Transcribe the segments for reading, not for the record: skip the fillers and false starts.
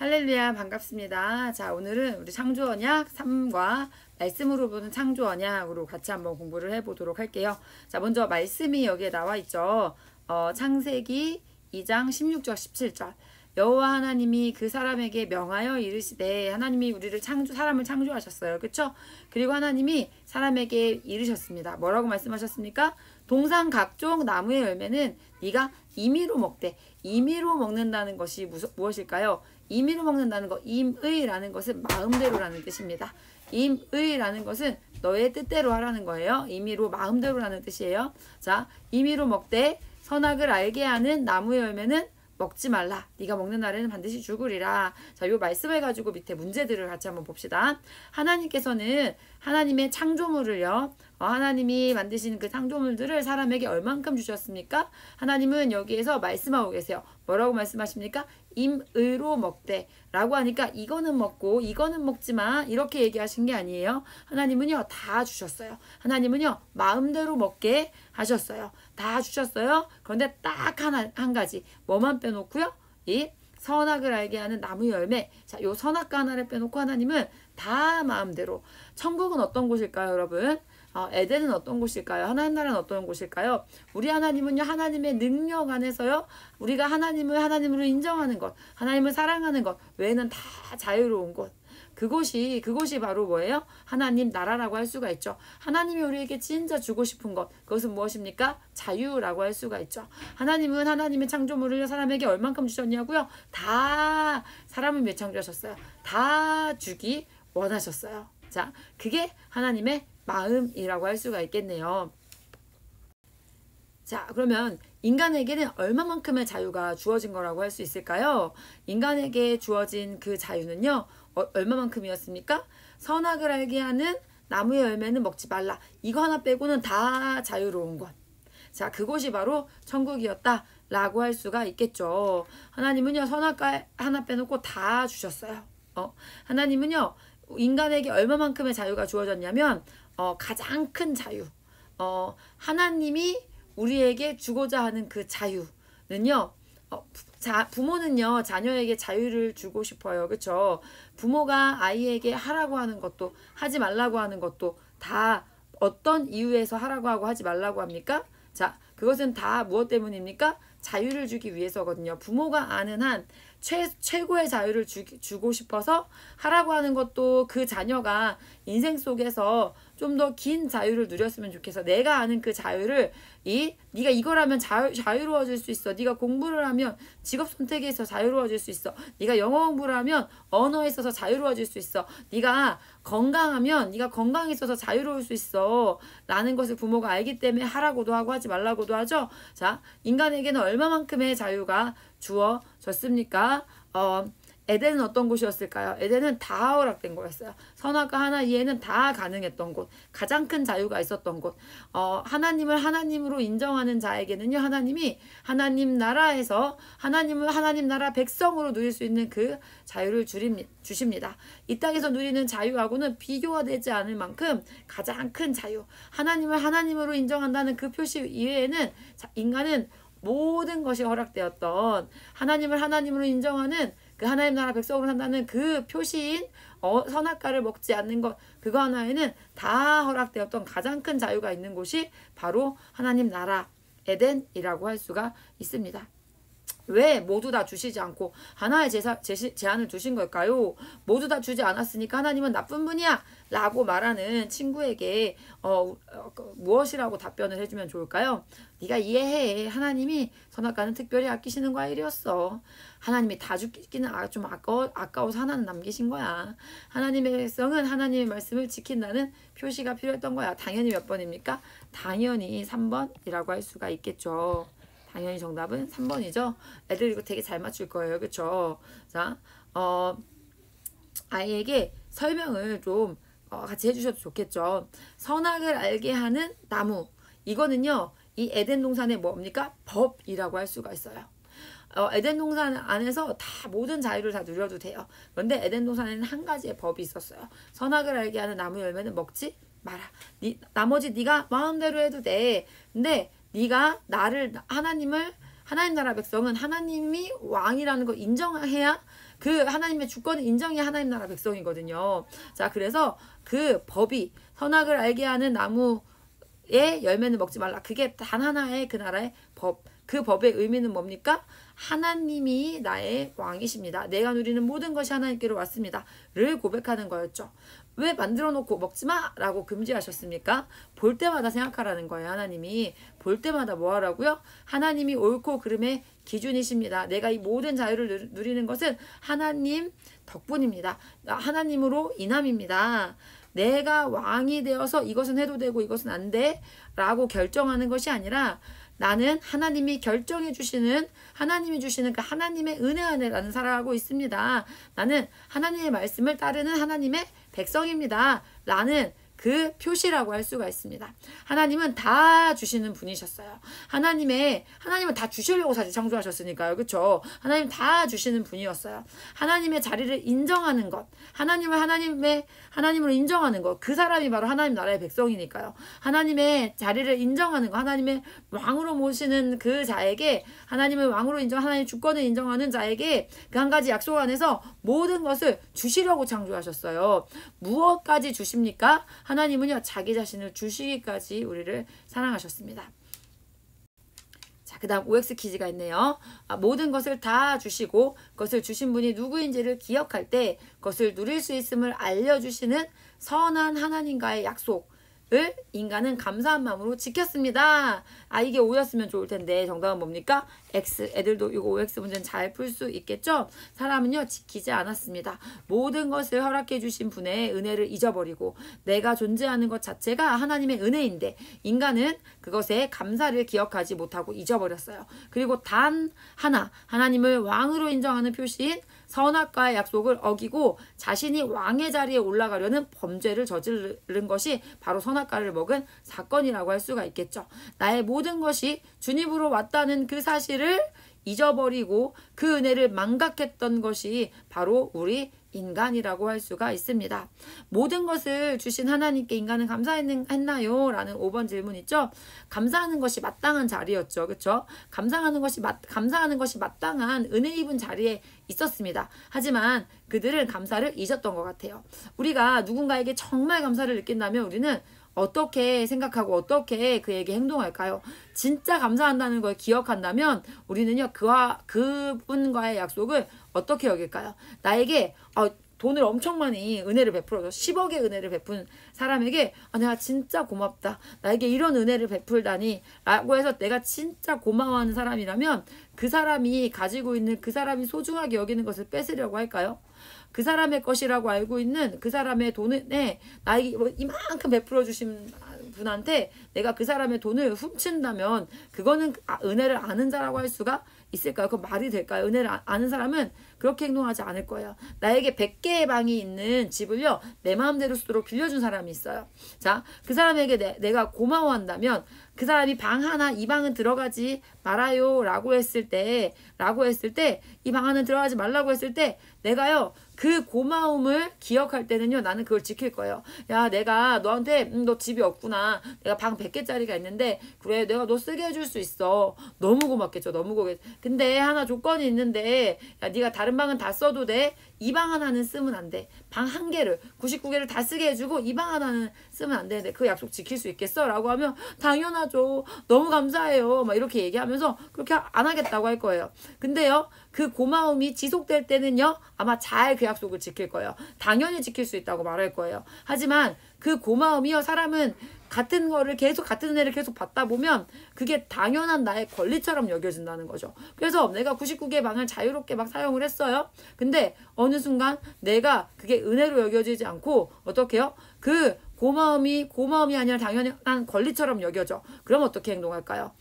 할렐루야, 반갑습니다. 자, 오늘은 우리 창조 언약 3과 말씀으로 보는 창조 언약으로 같이 한번 공부를 해보도록 할게요. 자, 먼저 말씀이 여기에 나와 있죠. 창세기 2장 16절 17절. 여호와 하나님이 그 사람에게 명하여 이르시되, 하나님이 우리를 사람을 창조하셨어요. 그쵸? 그리고 하나님이 사람에게 이르셨습니다. 뭐라고 말씀하셨습니까? 동산 각종 나무의 열매는 네가 임의로 먹되. 임의로 먹는다는 것이 무엇일까요? 임의로 먹는다는 것, 임의라는 것은 마음대로라는 뜻입니다. 임의라는 것은 너의 뜻대로 하라는 거예요. 임의로 마음대로라는 뜻이에요. 자, 임의로 먹되 선악을 알게 하는 나무의 열매는 먹지 말라. 네가 먹는 날에는 반드시 죽으리라. 자, 요 말씀을 가지고 밑에 문제들을 같이 한번 봅시다. 하나님께서는 하나님의 창조물을요, 하나님이 만드신 그 창조물들을 사람에게 얼만큼 주셨습니까? 하나님은 여기에서 말씀하고 계세요. 뭐라고 말씀하십니까? 임의로 먹되 라고 하니까 이거는 먹고 이거는 먹지 마, 이렇게 얘기하신 게 아니에요. 하나님은요 다 주셨어요. 하나님은요 마음대로 먹게 하셨어요. 다 주셨어요. 그런데 딱 한 가지 뭐만 빼놓고요, 이 선악을 알게 하는 나무 열매. 자, 요 선악과 하나를 빼놓고 하나님은 다 마음대로. 천국은 어떤 곳일까요, 여러분? 에덴은 어떤 곳일까요? 하나님 나라는 어떤 곳일까요? 우리 하나님은요, 하나님의 능력 안에서요, 우리가 하나님을 하나님으로 인정하는 것, 하나님을 사랑하는 것 외에는 다 자유로운 곳. 그곳이 바로 뭐예요? 하나님 나라라고 할 수가 있죠. 하나님이 우리에게 진짜 주고 싶은 것, 그것은 무엇입니까? 자유라고 할 수가 있죠. 하나님은 하나님의 창조물을 사람에게 얼만큼 주셨냐고요? 다 사람을 몇 창조하셨어요? 다 주기 원하셨어요. 자, 그게 하나님의 마음이라고 할 수가 있겠네요. 자, 그러면 인간에게는 얼마만큼의 자유가 주어진 거라고 할 수 있을까요? 인간에게 주어진 그 자유는요, 얼마만큼이었습니까? 선악을 알게 하는 나무의 열매는 먹지 말라. 이거 하나 빼고는 다 자유로운 것. 자, 그곳이 바로 천국이었다 라고 할 수가 있겠죠. 하나님은요, 선악과 하나 빼놓고 다 주셨어요. 하나님은요, 인간에게 얼마만큼의 자유가 주어졌냐면, 가장 큰 자유, 하나님이 우리에게 주고자 하는 그 자유는요, 부모는요 자녀에게 자유를 주고 싶어요. 그쵸? 부모가 아이에게 하라고 하는 것도 하지 말라고 하는 것도 다 어떤 이유에서 하라고 하고 하지 말라고 합니까? 자, 그것은 다 무엇 때문입니까? 자유를 주기 위해서거든요. 부모가 아는 한 최고의 자유를 주고 싶어서 하라고 하는 것도 그 자녀가 인생 속에서 좀 더 긴 자유를 누렸으면 좋겠어. 내가 아는 그 자유를 네가 이걸 하면 자유로워질 수 있어. 네가 공부를 하면 직업 선택에 있어서 자유로워질 수 있어. 네가 영어 공부를 하면 언어에 있어서 자유로워질 수 있어. 네가 건강하면 네가 건강에 있어서 자유로울 수 있어. 라는 것을 부모가 알기 때문에 하라고도 하고 하지 말라고도 하죠. 자, 인간에게는 얼마만큼의 자유가 주어졌습니까? 에덴은 어떤 곳이었을까요? 에덴은 다 허락된 거였어요. 선악과 하나 이해는 다 가능했던 곳, 가장 큰 자유가 있었던 곳. 하나님을 하나님으로 인정하는 자에게는요, 하나님이 하나님 나라에서 하나님을 하나님 나라 백성으로 누릴 수 있는 그 자유를 주십니다. 이 땅에서 누리는 자유하고는 비교가 되지 않을 만큼 가장 큰 자유, 하나님을 하나님으로 인정한다는 그 표시 이외에는 인간은 모든 것이 허락되었던, 하나님을 하나님으로 인정하는 그 하나님 나라 백성으로 산다는 그 표시인 선악과를 먹지 않는 것, 그거 하나에는 다 허락되었던 가장 큰 자유가 있는 곳이 바로 하나님 나라 에덴이라고 할 수가 있습니다. 왜 모두 다 주시지 않고 하나의 제한을 두신 걸까요? 모두 다 주지 않았으니까 하나님은 나쁜 분이야 라고 말하는 친구에게 무엇이라고 답변을 해주면 좋을까요? 네가 이해해. 하나님이 선악과는 특별히 아끼시는 과일이었어. 하나님이 다 주기는 좀 아까워서 하나는 남기신 거야. 하나님의 백성은 하나님의 말씀을 지킨다는 표시가 필요했던 거야. 당연히 몇 번입니까? 당연히 3번이라고 할 수가 있겠죠. 당연히 정답은 3번이죠. 애들 이거 되게 잘 맞출 거예요. 그쵸? 자, 아이에게 설명을 좀 같이 해주셔도 좋겠죠. 선악을 알게 하는 나무. 이거는요, 이 에덴 동산의 뭡니까? 법이라고 할 수가 있어요. 에덴 동산 안에서 다 모든 자유를 다 누려도 돼요. 그런데 에덴 동산에는 한 가지의 법이 있었어요. 선악을 알게 하는 나무 열매는 먹지 마라. 나머지 네가 마음대로 해도 돼. 근데 네가 하나님을 하나님 나라 백성은 하나님이 왕이라는 걸 인정해야, 그 하나님의 주권을 인정해야 하나님 나라 백성이거든요. 자, 그래서 그 법이 선악을 알게 하는 나무의 열매는 먹지 말라. 그게 단 하나의 그 나라의 법. 그 법의 의미는 뭡니까? 하나님이 나의 왕이십니다. 내가 누리는 모든 것이 하나님께로 왔습니다. 를 고백하는 거였죠. 왜 만들어 놓고 먹지 마! 라고 금지하셨습니까? 볼 때마다 생각하라는 거예요. 하나님이 볼 때마다 뭐 하라고요? 하나님이 옳고 그름의 기준이십니다. 내가 이 모든 자유를 누리는 것은 하나님 덕분입니다. 하나님으로 인함입니다. 내가 왕이 되어서 이것은 해도 되고 이것은 안 돼 라고 결정하는 것이 아니라, 나는 하나님이 결정해 주시는, 하나님이 주시는 그 하나님의 은혜 안에 나는 살아가고 있습니다. 나는 하나님의 말씀을 따르는 하나님의 백성입니다. 라는 그 표시라고 할 수가 있습니다. 하나님은 다 주시는 분이셨어요. 하나님은 다 주시려고 사실 창조하셨으니까요. 그렇죠? 하나님 다 주시는 분이었어요. 하나님의 자리를 인정하는 것, 하나님으로 인정하는 것, 그 사람이 바로 하나님 나라의 백성이니까요. 하나님의 자리를 인정하는 것, 하나님의 왕으로 모시는 그 자에게, 하나님을 왕으로 하나님의 주권을 인정하는 자에게 그 한 가지 약속 안에서 모든 것을 주시려고 창조하셨어요. 무엇까지 주십니까? 하나님은요, 자기 자신을 주시기까지 우리를 사랑하셨습니다. 자, 그 다음 OX 퀴즈가 있네요. 모든 것을 다 주시고 그것을 주신 분이 누구인지를 기억할 때 그것을 누릴 수 있음을 알려주시는 선한 하나님과의 약속을 인간은 감사한 마음으로 지켰습니다. 이게 O였으면 좋을 텐데 정답은 뭡니까? X. 애들도 이거 OX 문제는 잘 풀 수 있겠죠? 사람은요, 지키지 않았습니다. 모든 것을 허락해 주신 분의 은혜를 잊어버리고 내가 존재하는 것 자체가 하나님의 은혜인데 인간은 그것에 감사를 기억하지 못하고 잊어버렸어요. 그리고 단 하나, 하나님을 왕으로 인정하는 표시인 선악과의 약속을 어기고 자신이 왕의 자리에 올라가려는 범죄를 저지른 것이 바로 선악과를 먹은 사건이라고 할 수가 있겠죠. 나의 모든 것이 주님으로 왔다는 그 사실을 잊어버리고 그 은혜를 망각했던 것이 바로 우리 인간이라고 할 수가 있습니다. 모든 것을 주신 하나님께 인간은 감사했나요? 라는 5번 질문 있죠. 감사하는 것이 마땅한 자리였죠. 그렇죠? 감사하는 것이 마땅한 은혜 입은 자리에 있었습니다. 하지만 그들은 감사를 잊었던 것 같아요. 우리가 누군가에게 정말 감사를 느낀다면 우리는 어떻게 생각하고 어떻게 그에게 행동할까요? 진짜 감사한다는 걸 기억한다면 우리는요, 그분과의 약속을 어떻게 여길까요? 나에게 돈을 엄청 많이 은혜를 베풀어서 10억의 은혜를 베푼 사람에게 내가 진짜 고맙다. 나에게 이런 은혜를 베풀다니 라고 해서 내가 진짜 고마워하는 사람이라면 그 사람이 가지고 있는, 그 사람이 소중하게 여기는 것을 뺏으려고 할까요? 그 사람의 것이라고 알고 있는 그 사람의 돈에 나에게 이만큼 베풀어 주신 분한테 내가 그 사람의 돈을 훔친다면 그거는 은혜를 아는 자라고 할 수가 있을까요? 그건 말이 될까요? 은혜를 아는 사람은 그렇게 행동하지 않을 거예요. 나에게 100개의 방이 있는 집을요, 내 마음대로 쓰도록 빌려준 사람이 있어요. 자, 그 사람에게 내가 고마워한다면 그 사람이 방 하나, 이 방은 들어가지 말아요 라고 했을 때 이 방 안은 들어가지 말라고 했을 때 내가요, 그 고마움을 기억할 때는요, 나는 그걸 지킬 거예요. 야, 내가 너한테 너 집이 없구나. 내가 방 100개짜리가 있는데 그래, 내가 너 쓰게 해줄 수 있어. 너무 고맙겠죠. 너무 고맙겠죠. 근데 하나 조건이 있는데, 야, 네가 다른 방은 다 써도 돼. 이 방 하나는 쓰면 안 돼. 방 한 개를 99개를 다 쓰게 해주고 이 방 하나는 쓰면 안 되는데 그 약속 지킬 수 있겠어? 라고 하면 당연하죠. 너무 감사해요. 막 이렇게 얘기하면서 그렇게 안 하겠다고 할 거예요. 근데요, 그 고마움이 지속될 때는요, 아마 잘 그 약속을 지킬 거예요. 당연히 지킬 수 있다고 말할 거예요. 하지만 그 고마움이요, 사람은 같은 은혜를 계속 받다 보면 그게 당연한 나의 권리처럼 여겨진다는 거죠. 그래서 내가 99개 방을 자유롭게 막 사용을 했어요. 근데 어느 순간 내가 그게 은혜로 여겨지지 않고 어떻게 해요? 그 고마움이 아니라 당연한 권리처럼 여겨져. 그럼 어떻게 행동할까요?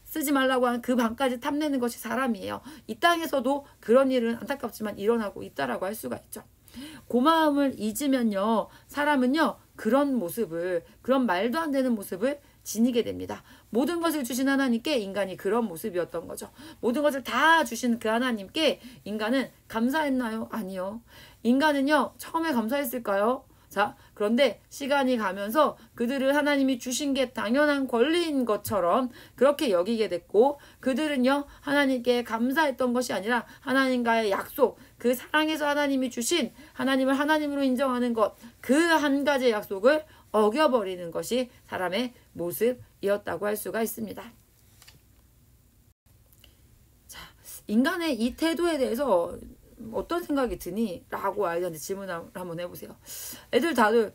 쓰지 말라고 하는 그 방까지 탐내는 것이 사람이에요. 이 땅에서도 그런 일은 안타깝지만 일어나고 있다라고 할 수가 있죠. 고마움을 잊으면요, 사람은요, 그런 말도 안 되는 모습을 지니게 됩니다. 모든 것을 주신 하나님께 인간이 그런 모습이었던 거죠. 모든 것을 다 주신 그 하나님께 인간은 감사했나요? 아니요. 인간은요, 처음에 감사했을까요? 자, 그런데 시간이 가면서 그들을 하나님이 주신 게 당연한 권리인 것처럼 그렇게 여기게 됐고, 그들은요 하나님께 감사했던 것이 아니라 하나님과의 약속, 그 사랑에서 하나님이 주신 하나님을 하나님으로 인정하는 것, 그 한 가지 약속을 어겨버리는 것이 사람의 모습이었다고 할 수가 있습니다. 자, 인간의 이 태도에 대해서 어떤 생각이 드니? 라고 아이들한테 질문을 한번 해보세요. 애들 다들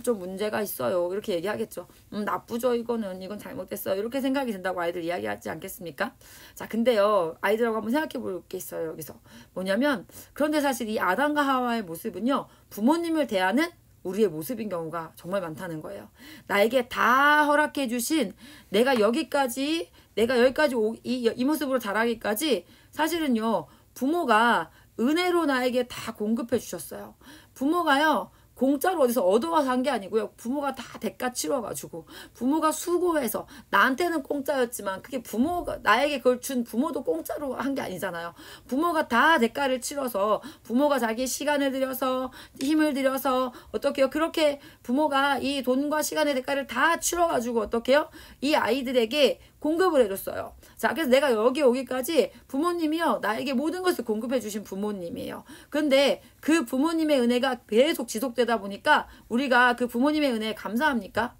좀 문제가 있어요 이렇게 얘기하겠죠. 나쁘죠, 이건 잘못됐어요 이렇게 생각이 든다고 아이들 이야기하지 않겠습니까? 자, 근데요 아이들하고 한번 생각해 볼 게 있어요. 여기서 뭐냐면, 그런데 사실 이 아담과 하와의 모습은요 부모님을 대하는 우리의 모습인 경우가 정말 많다는 거예요. 나에게 다 허락해 주신, 내가 여기까지 이 모습으로 자라기까지 사실은요 부모가 은혜로 나에게 다 공급해 주셨어요. 부모가요 공짜로 어디서 얻어와서 한 게 아니고요. 부모가 다 대가 치러가지고, 부모가 수고해서, 나한테는 공짜였지만 그게 부모가 나에게 그걸 준 부모도 공짜로 한 게 아니잖아요. 부모가 다 대가를 치러서, 부모가 자기 시간을 들여서, 힘을 들여서, 어떻게요? 그렇게 부모가 이 돈과 시간의 대가를 다 치러가지고 어떻게요? 이 아이들에게 공급을 해줬어요. 자, 그래서 내가 여기 오기까지 부모님이요 나에게 모든 것을 공급해 주신 부모님이에요. 근데 그 부모님의 은혜가 계속 지속되다 보니까 우리가 그 부모님의 은혜에 감사합니까?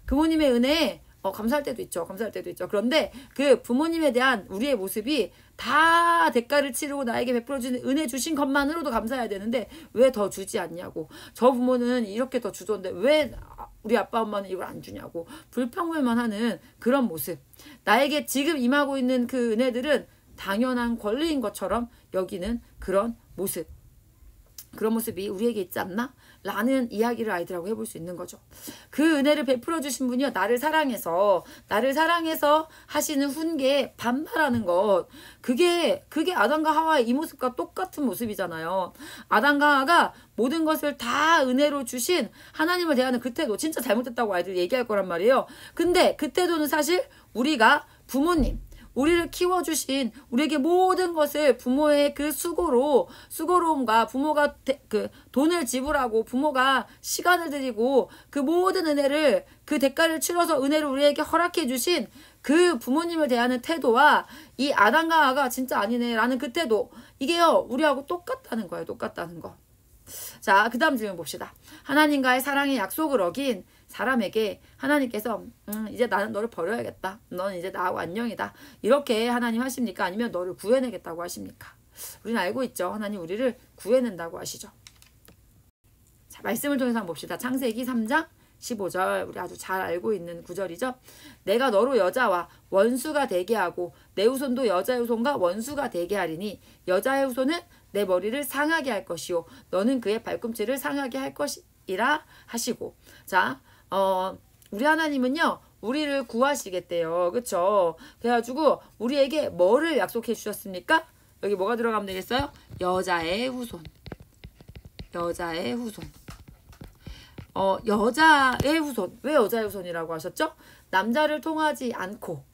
부모님의 은혜에 감사할 때도 있죠. 감사할 때도 있죠. 그런데 그 부모님에 대한 우리의 모습이 다 대가를 치르고 나에게 베풀어주는 은혜 주신 것만으로도 감사해야 되는데 왜 더 주지 않냐고. 저 부모는 이렇게 더 주던데 왜 우리 아빠 엄마는 이걸 안 주냐고 불평불만 하는 그런 모습. 나에게 지금 임하고 있는 그 은혜들은 당연한 권리인 것처럼 여기는 그런 모습. 그런 모습이 우리에게 있지 않나? 라는 이야기를 아이들하고 해볼 수 있는 거죠. 그 은혜를 베풀어 주신 분이요 나를 사랑해서 하시는 훈계에 반발하는 것, 그게 아담과 하와의 이 모습과 똑같은 모습이잖아요. 아담과 하와가 모든 것을 다 은혜로 주신 하나님을 대하는 그 태도 진짜 잘못됐다고 아이들이 얘기할 거란 말이에요. 근데 그 태도는 사실 우리가 부모님, 우리를 키워주신, 우리에게 모든 것을 부모의 그 수고로움과 부모가 그 돈을 지불하고 부모가 시간을 들이고 그 모든 은혜를, 그 대가를 치러서 은혜를 우리에게 허락해 주신 그 부모님을 대하는 태도와 이 아담과 하와가 진짜 아니네 라는 그 태도, 이게요 우리하고 똑같다는 거예요. 똑같다는 거. 자, 그 다음 질문 봅시다. 하나님과의 사랑의 약속을 어긴 사람에게 하나님께서 이제 나는 너를 버려야겠다, 너는 이제 나하고 안녕이다 이렇게 하나님 하십니까? 아니면 너를 구해내겠다고 하십니까? 우리는 알고 있죠. 하나님 우리를 구해낸다고 하시죠. 자, 말씀을 통해서 한번 봅시다. 창세기 3장 15절, 우리 아주 잘 알고 있는 구절이죠. 내가 너로 여자와 원수가 되게 하고 내 후손도 여자의 후손과 원수가 되게 하리니 여자의 후손은 내 머리를 상하게 할 것이요 너는 그의 발꿈치를 상하게 할 것이라 하시고. 자, 우리 하나님은요 우리를 구하시겠대요. 그쵸? 그래가지고 우리에게 뭐를 약속해 주셨습니까? 여기 뭐가 들어가면 되겠어요? 여자의 후손. 여자의 후손. 여자의 후손. 왜 여자의 후손이라고 하셨죠? 남자를 통하지 않고,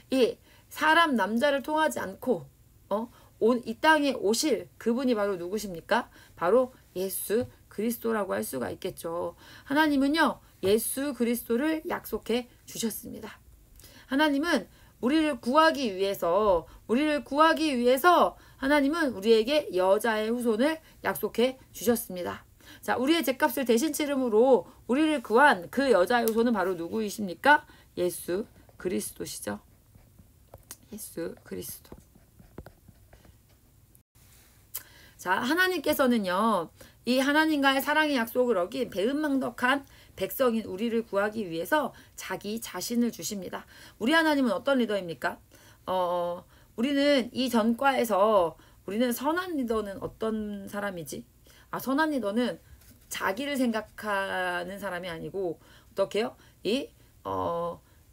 이 사람 남자를 통하지 않고, 이 땅에 오실 그분이 바로 누구십니까? 바로 예수 그리스도라고 할 수가 있겠죠. 하나님은요 예수 그리스도를 약속해 주셨습니다. 하나님은 우리를 구하기 위해서 하나님은 우리에게 여자의 후손을 약속해 주셨습니다. 자, 우리의 죗값을 대신 치름으로 우리를 구한 그 여자의 후손은 바로 누구이십니까? 예수 그리스도시죠. 예수 그리스도. 자, 하나님께서는요 이 하나님과의 사랑의 약속을 어긴 배은망덕한 백성인 우리를 구하기 위해서 자기 자신을 주십니다. 우리 하나님은 어떤 리더입니까? 우리는 이 전과에서 우리는 선한 리더는 어떤 사람이지? 선한 리더는 자기를 생각하는 사람이 아니고 어떻게요?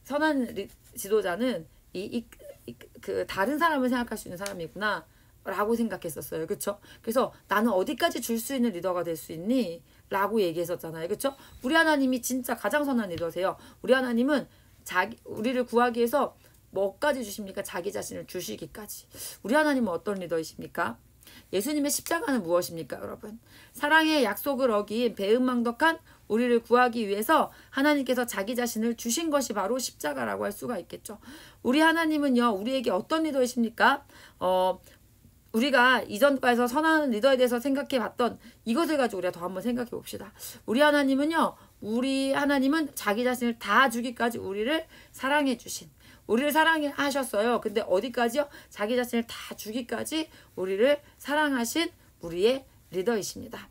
선한 지도자는 그 다른 사람을 생각할 수 있는 사람이구나 라고 생각했었어요. 그쵸? 그래서 나는 어디까지 줄 수 있는 리더가 될 수 있니? 라고 얘기했었잖아요. 그쵸? 우리 하나님이 진짜 가장 선한 리더세요. 우리 하나님은 우리를 구하기 위해서 뭐까지 주십니까? 자기 자신을 주시기까지. 우리 하나님은 어떤 리더이십니까? 예수님의 십자가는 무엇입니까, 여러분? 사랑의 약속을 어긴 배은망덕한 우리를 구하기 위해서 하나님께서 자기 자신을 주신 것이 바로 십자가라고 할 수가 있겠죠. 우리 하나님은요, 우리에게 어떤 리더이십니까? 우리가 이전과에서 선한 리더에 대해서 생각해 봤던 이것을 가지고 우리가 더 한번 생각해 봅시다. 우리 하나님은 자기 자신을 다 주기까지 우리를 사랑해 주신, 우리를 사랑해 하셨어요. 근데 어디까지요? 자기 자신을 다 주기까지 우리를 사랑하신 우리의 리더이십니다.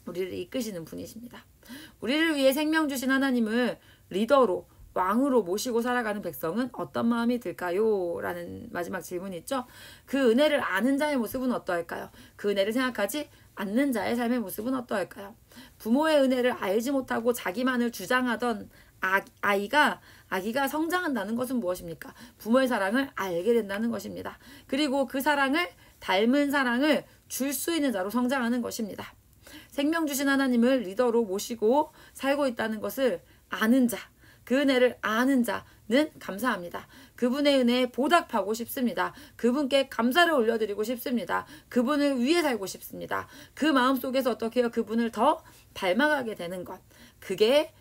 우리를 이끄시는 분이십니다. 우리를 위해 생명 주신 하나님을 리더로, 왕으로 모시고 살아가는 백성은 어떤 마음이 들까요? 라는 마지막 질문이 있죠. 그 은혜를 아는 자의 모습은 어떠할까요? 그 은혜를 생각하지 않는 자의 삶의 모습은 어떠할까요? 부모의 은혜를 알지 못하고 자기만을 주장하던 아기가 성장한다는 것은 무엇입니까? 부모의 사랑을 알게 된다는 것입니다. 그리고 그 사랑을, 닮은 사랑을 줄 수 있는 자로 성장하는 것입니다. 생명 주신 하나님을 리더로 모시고 살고 있다는 것을 아는 자, 그 은혜를 아는 자는 감사합니다. 그분의 은혜에 보답하고 싶습니다. 그분께 감사를 올려드리고 싶습니다. 그분을 위해 살고 싶습니다. 그 마음속에서 어떻게 해요? 그분을 더 닮아가게 되는 것. 그게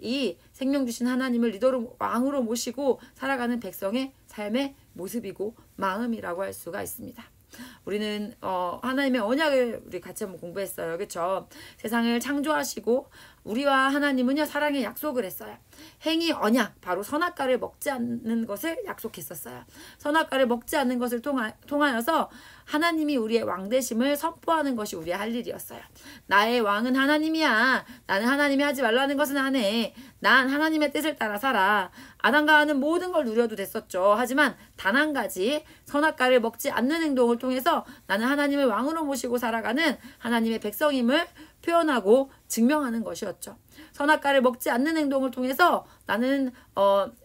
이 생명 주신 하나님을 리더로, 왕으로 모시고 살아가는 백성의 삶의 모습이고 마음이라고 할 수가 있습니다. 우리는 하나님의 언약을 우리 같이 한번 공부했어요. 그렇죠? 세상을 창조하시고 우리와 하나님은요, 사랑의 약속을 했어요. 행위 언약, 바로 선악과를 먹지 않는 것을 약속했었어요. 선악과를 먹지 않는 것을 통하여서 하나님이 우리의 왕되심을 선포하는 것이 우리의 할 일이었어요. 나의 왕은 하나님이야. 나는 하나님이 하지 말라는 것은 안 해. 난 하나님의 뜻을 따라 살아. 아담과 하와는 모든 걸 누려도 됐었죠. 하지만 단 한 가지, 선악과를 먹지 않는 행동을 통해서 나는 하나님을 왕으로 모시고 살아가는 하나님의 백성임을 표현하고 증명하는 것이었죠. 선악과를 먹지 않는 행동을 통해서 나는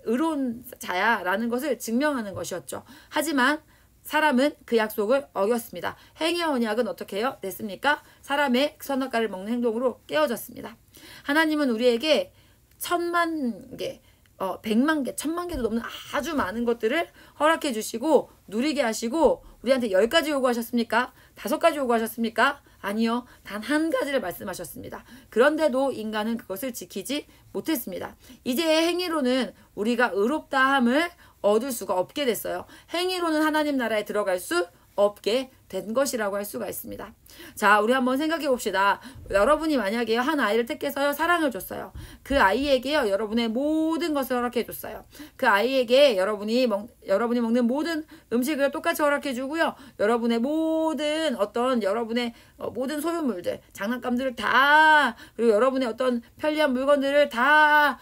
의로운 자야 라는 것을 증명하는 것이었죠. 하지만 사람은 그 약속을 어겼습니다. 행위의 언약은 어떻게 해요? 냈습니까? 사람의 선악과를 먹는 행동으로 깨어졌습니다. 하나님은 우리에게 10,000,000개, 100,000개, 10,000,000개도 넘는 아주 많은 것들을 허락해 주시고 누리게 하시고 우리한테 10가지 요구하셨습니까? 5가지 요구하셨습니까? 아니요. 단 한 가지를 말씀하셨습니다. 그런데도 인간은 그것을 지키지 못했습니다. 이제 행위로는 우리가 의롭다함을 얻을 수가 없게 됐어요. 행위로는 하나님 나라에 들어갈 수 없게 된 것이라고 할 수가 있습니다. 자, 우리 한번 생각해 봅시다. 여러분이 만약에 한 아이를 택해서요, 사랑을 줬어요. 그 아이에게요, 여러분의 모든 것을 허락해 줬어요. 그 아이에게 여러분이 먹는 모든 음식을 똑같이 허락해 주고요. 여러분의 모든 여러분의 모든 소유물들, 장난감들을 다, 그리고 여러분의 어떤 편리한 물건들을 다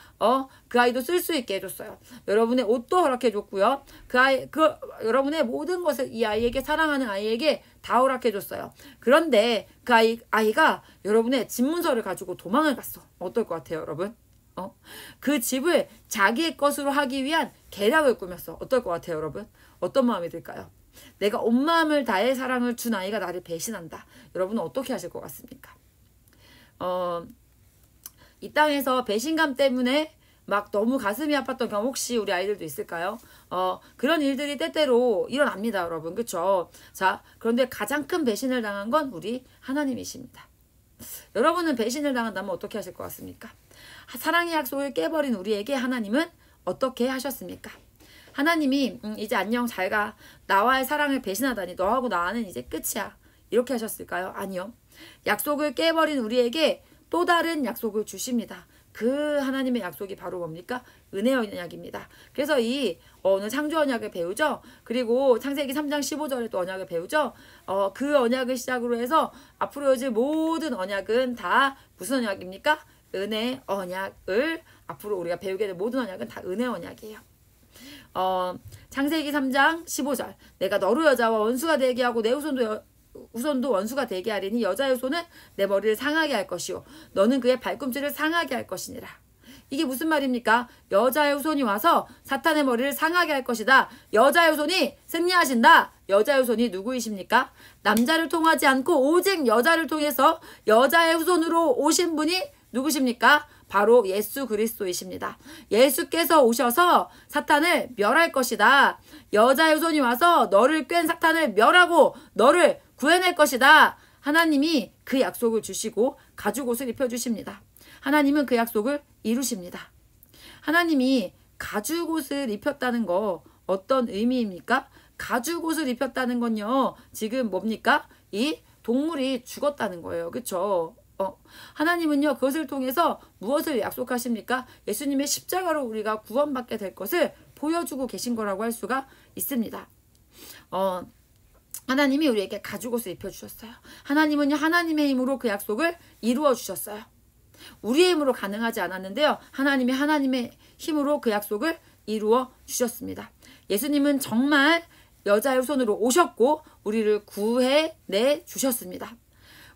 그 아이도 쓸 수 있게 해줬어요. 여러분의 옷도 허락해 줬고요. 여러분의 모든 것을 이 아이에게, 사랑하는 아이에게 다 허락해 줬어요. 그런데 그 아이가 여러분의 집 문서를 가지고 도망을 갔어. 어떨 것 같아요, 여러분? 그 집을 자기의 것으로 하기 위한 계략을 꾸몄어. 어떨 것 같아요, 여러분? 어떤 마음이 들까요? 내가 온 마음을 다해 사랑을 준 아이가 나를 배신한다. 여러분은 어떻게 하실 것 같습니까? 이 땅에서 배신감 때문에 막 너무 가슴이 아팠던 경험 혹시 우리 아이들도 있을까요? 그런 일들이 때때로 일어납니다, 여러분. 그쵸? 자, 그런데 가장 큰 배신을 당한 건 우리 하나님이십니다. 여러분은 배신을 당한다면 어떻게 하실 것 같습니까? 사랑의 약속을 깨버린 우리에게 하나님은 어떻게 하셨습니까? 하나님이 이제 안녕 잘 가. 나와의 사랑을 배신하다니 너하고 나는 이제 끝이야. 이렇게 하셨을까요? 아니요. 약속을 깨버린 우리에게 또 다른 약속을 주십니다. 그 하나님의 약속이 바로 뭡니까? 은혜 언약입니다. 그래서 오늘 창조 언약을 배우죠. 그리고 창세기 3장 15절에 또 언약을 배우죠. 그 언약을 시작으로 해서 앞으로 이어질 모든 언약은 다 무슨 언약입니까? 은혜 언약을 앞으로 우리가 배우게 될 모든 언약은 다 은혜 언약이에요. 창세기 3장 15절 내가 너로 여자와 원수가 되게 하고 내 후손도 원수가 되게 하리니 여자의 후손은 내 머리를 상하게 할 것이요 너는 그의 발꿈치를 상하게 할 것이니라. 이게 무슨 말입니까? 여자의 후손이 와서 사탄의 머리를 상하게 할 것이다. 여자의 후손이 승리하신다. 여자의 후손이 누구이십니까? 남자를 통하지 않고 오직 여자를 통해서 여자의 후손으로 오신 분이 누구십니까? 바로 예수 그리스도이십니다. 예수께서 오셔서 사탄을 멸할 것이다. 여자의 손이 와서 너를 꿰은 사탄을 멸하고 너를 구해낼 것이다. 하나님이 그 약속을 주시고 가죽옷을 입혀주십니다. 하나님은 그 약속을 이루십니다. 하나님이 가죽옷을 입혔다는 거 어떤 의미입니까? 가죽옷을 입혔다는 건요. 지금 뭡니까? 이 동물이 죽었다는 거예요. 그렇죠? 하나님은요. 그것을 통해서 무엇을 약속하십니까? 예수님의 십자가로 우리가 구원받게 될 것을 보여주고 계신 거라고 할 수가 있습니다. 하나님이 우리에게 가죽옷을 입혀주셨어요. 하나님은요. 하나님의 힘으로 그 약속을 이루어 주셨어요. 우리의 힘으로 가능하지 않았는데요. 하나님의 힘으로 그 약속을 이루어 주셨습니다. 예수님은 정말 여자의 손으로 오셨고 우리를 구해내 주셨습니다.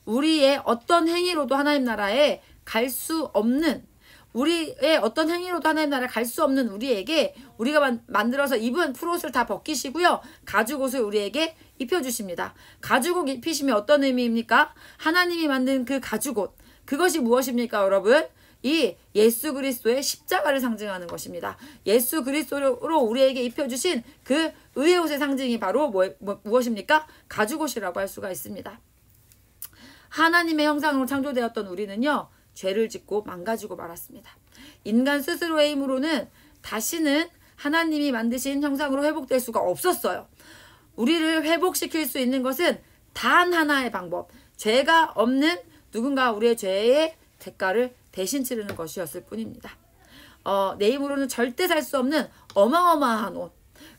우리의 어떤 행위로도 하나님 나라에 갈 수 없는 우리에게 우리가 만들어서 입은 풀옷을 다 벗기시고요. 가죽옷을 우리에게 입혀주십니다. 가죽옷 입히시면 어떤 의미입니까? 하나님이 만든 그 가죽옷. 그것이 무엇입니까, 여러분? 이 예수 그리스도의 십자가를 상징하는 것입니다. 예수 그리스도로 우리에게 입혀주신 그 의의 옷의 상징이 바로 무엇입니까? 가죽옷이라고 할 수가 있습니다. 하나님의 형상으로 창조되었던 우리는요. 죄를 짓고 망가지고 말았습니다. 인간 스스로의 힘으로는 다시는 하나님이 만드신 형상으로 회복될 수가 없었어요. 우리를 회복시킬 수 있는 것은 단 하나의 방법. 죄가 없는 누군가 우리의 죄의 대가를 대신 치르는 것이었을 뿐입니다. 내 힘으로는 절대 살 수 없는 어마어마한 옷,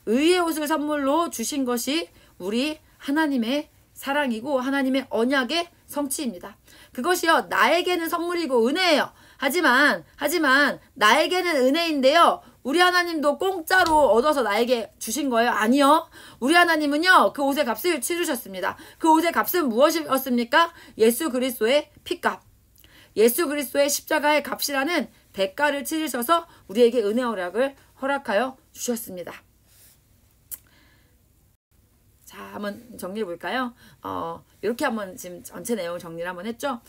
의의 옷을 선물로 주신 것이 우리 하나님의 사랑이고 하나님의 언약의 성취입니다. 그것이요 나에게는 선물이고 은혜예요. 하지만 나에게는 은혜인데요. 우리 하나님도 공짜로 얻어서 나에게 주신 거예요? 아니요. 우리 하나님은요. 그 옷의 값을 치르셨습니다. 그 옷의 값은 무엇이었습니까? 예수 그리스도의 피값. 예수 그리스도의 십자가의 값이라는 대가를 치르셔서 우리에게 은혜 허락을 허락하여 주셨습니다. 자, 한번 정리해 볼까요? 이렇게 한번 지금 전체 내용 정리를 한번 했죠.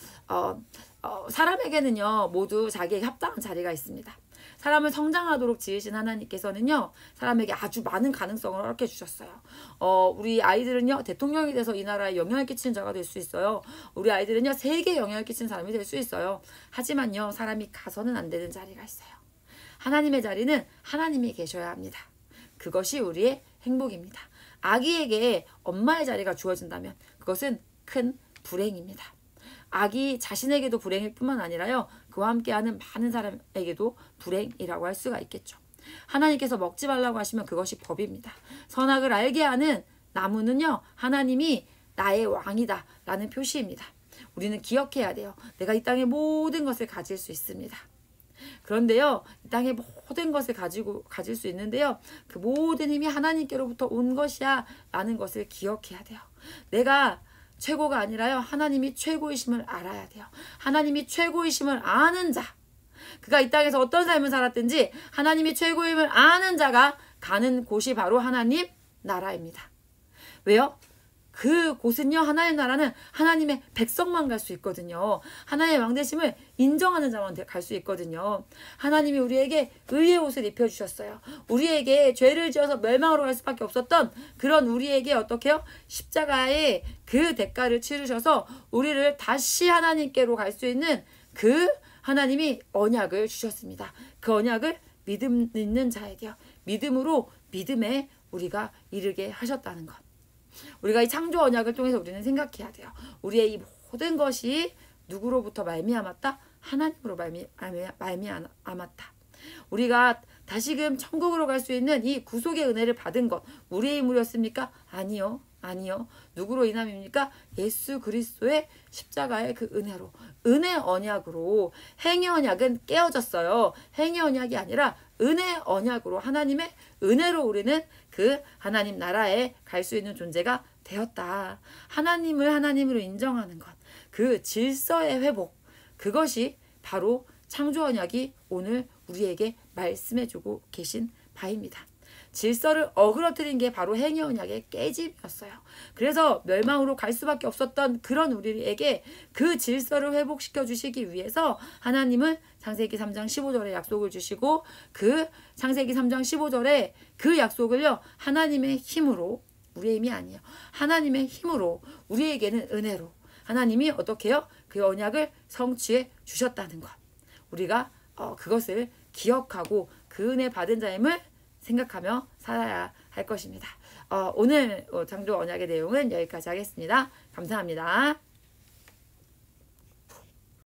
사람에게는요 모두 자기에게 합당한 자리가 있습니다. 사람을 성장하도록 지으신 하나님께서는요 사람에게 아주 많은 가능성을 허락해 주셨어요. 우리 아이들은요 대통령이 돼서 이 나라에 영향을 끼치는 자가 될 수 있어요. 우리 아이들은요 세계에 영향을 끼치는 사람이 될 수 있어요. 하지만요 사람이 가서는 안 되는 자리가 있어요. 하나님의 자리는 하나님이 계셔야 합니다. 그것이 우리의 행복입니다. 아기에게 엄마의 자리가 주어진다면 그것은 큰 불행입니다. 아기 자신에게도 불행일 뿐만 아니라요. 그와 함께하는 많은 사람에게도 불행이라고 할 수가 있겠죠. 하나님께서 먹지 말라고 하시면 그것이 법입니다. 선악을 알게 하는 나무는요. 하나님이 나의 왕이다 라는 표시입니다. 우리는 기억해야 돼요. 내가 이 땅의 모든 것을 가질 수 있습니다. 그런데요. 이 땅의 모든 것을 가질 수 있는데요. 그 모든 힘이 하나님께로부터 온 것이야 라는 것을 기억해야 돼요. 내가 최고가 아니라요. 하나님이 최고이심을 알아야 돼요. 하나님이 최고이심을 아는 자. 그가 이 땅에서 어떤 삶을 살았든지 하나님이 최고임을 아는 자가 가는 곳이 바로 하나님 나라입니다. 왜요? 그 곳은요. 하나님 나라는 하나님의 백성만 갈 수 있거든요. 하나님의 왕되심을 인정하는 자만 갈 수 있거든요. 하나님이 우리에게 의의 옷을 입혀주셨어요. 우리에게 죄를 지어서 멸망으로 갈 수밖에 없었던 그런 우리에게 어떻게요? 십자가의 그 대가를 치르셔서 우리를 다시 하나님께로 갈 수 있는 그 하나님이 언약을 주셨습니다. 그 언약을 믿음 있는 자에게요. 믿음으로 믿음에 우리가 이르게 하셨다는 것. 우리가 이 창조 언약을 통해서 우리는 생각해야 돼요. 우리의 이 모든 것이 누구로부터 말미암았다? 하나님으로 말미암았다. 우리가 다시금 천국으로 갈 수 있는 이 구속의 은혜를 받은 것 우리의 힘으로였습니까? 아니요. 누구로 인함입니까? 예수 그리스도의 십자가의 그 은혜로. 은혜 언약으로. 행위 언약은 깨어졌어요. 행위 언약이 아니라 은혜 언약으로 하나님의 은혜로 우리는 그 하나님 나라에 갈 수 있는 존재가 되었다. 하나님을 하나님으로 인정하는 것. 그 질서의 회복. 그것이 바로 창조 언약이 오늘 우리에게 말씀해주고 계신 바입니다. 질서를 어그러뜨린 게 바로 행위 언약의 깨짐이었어요. 그래서 멸망으로 갈 수밖에 없었던 그런 우리에게 그 질서를 회복시켜 주시기 위해서 하나님은 창세기 3장 15절에 약속을 주시고 그 창세기 3장 15절에 그 약속을요 하나님의 힘으로, 우리의 힘이 아니에요. 하나님의 힘으로, 우리에게는 은혜로 하나님이 어떻게 해요? 그 언약을 성취해 주셨다는 것. 우리가 그것을 기억하고 그 은혜 받은 자임을 생각하며 살아야 할 것입니다. 오늘 창조 언약의 내용은 여기까지 하겠습니다. 감사합니다.